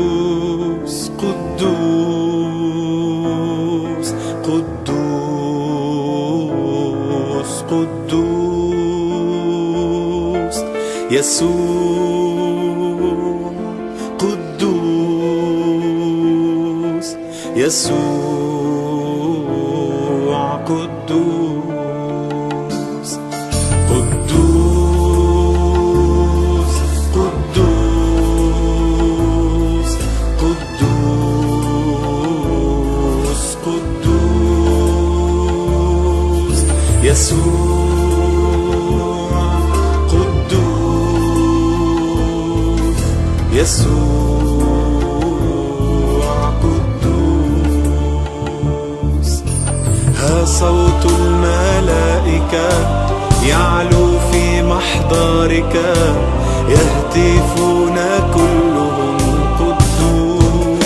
قدوس قدوس قدوس قدوس يسوع قدوس يسوع قدوس قدوس قدوس قدوس قدوس يسوع قدوس يسوع قدوس ها صوت الملائكة يعلو في محضرك يهتفون كلهم قدوس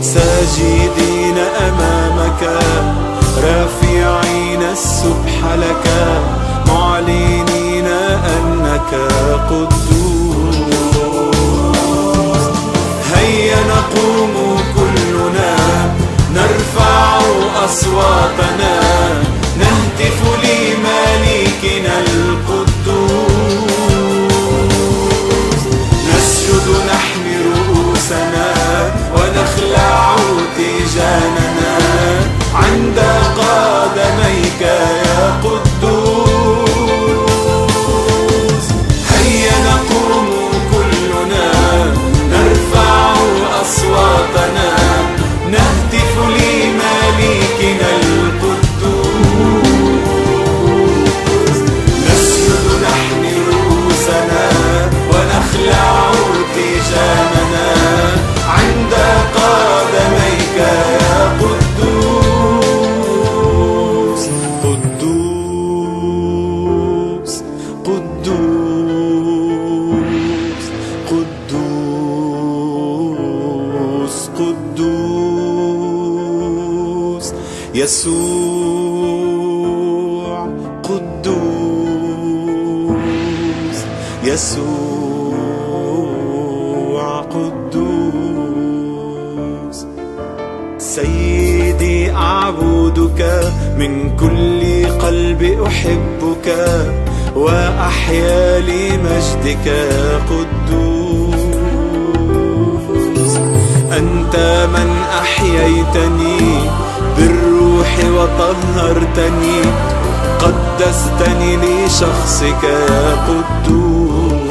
ساجدين أمامك رافعين السبح لك معلنين أنك قدوس هيا نقوم كلنا نرفع أصواتنا نهتف لملكنا القدوس نسجد نحمي رؤوسنا ونخلع تيجاننا عند قدميك يا قدوس هيا نقوم كلنا نرفع أصواتنا نهتف لملكنا القدوس نسجد نحمي رؤوسنا ونخلع تيجاننا عند قدميك يا قدوس قدوس قدوس قدوس قدوس يسوع قدوس يسوع قدوس سيدي أعبدك من كل قلب أحبك وأحيا لمجدك يا قدوس أنت من أحييتني بالروح وطهرتني قدستني لشخصك يا قدوس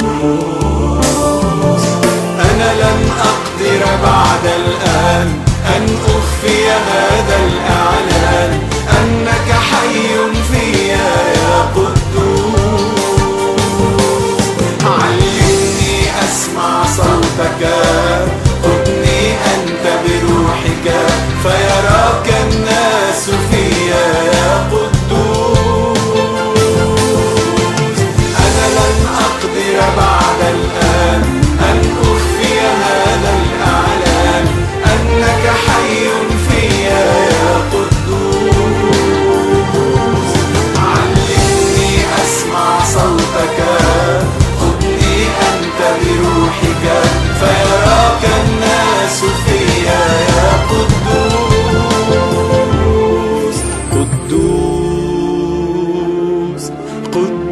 أنا لم أقدر بعد الآن أن أخفي هذا الإعلان أنك حي فيا يا قدوس علمني أسمع صوتك خذني أنت بروحك فيراك الناس فيا يا قدوس أنا لن أقدر بعد الآن أن أخفي هذا الإعلان أنك حي فيا يا قدوس علمني أسمع صوتك خذني أنت بروحك فيراك الناس فيا يا قدوس قدوس قدوس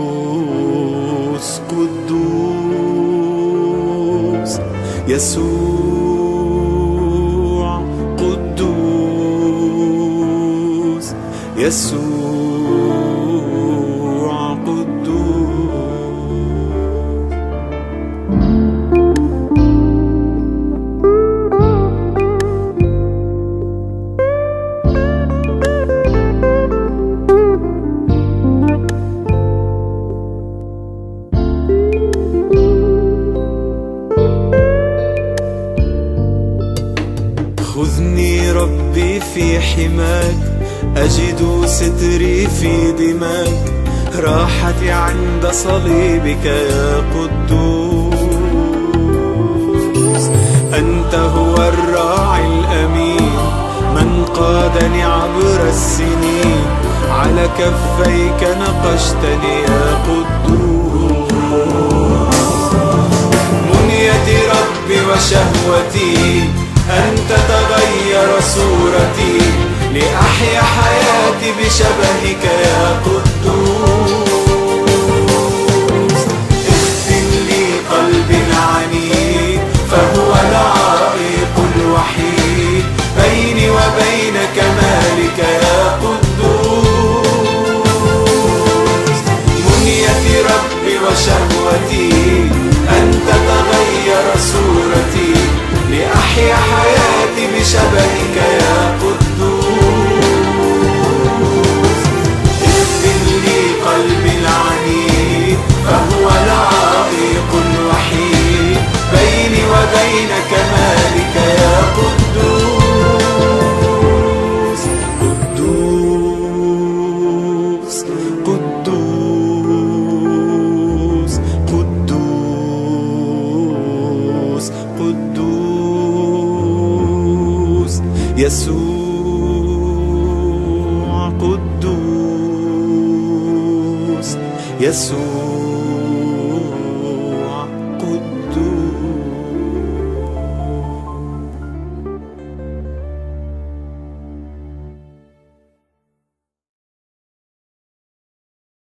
قدوس قدوس يسوع قدوس يسوع قدوس خذني ربي في حماك أجد ستري في دماك راحتي عند صليبك يا قدوس أنت هو الراعي الأمين من قادني عبر السنين على كفيك نقشتني يا قدوس. منيتي ربي وشهوتي أن تتغير صورتي، لأحيا حياتي بشبهك يا قدوس. اختم لي قلبي العنيد فهو العائق الوحيد بيني وبين كمالك يا قدوس. منيتي ربي وشهوتي أن تتغير صورتي، لأحيا حياتي بشبهك يا قدوس. اغفر لي قلبي العنيد فهو العائق الوحيد بيني وبين كمالك يا قدوس. قدوس قدوس قدوس قدوس يسوع، قدوس يسوع.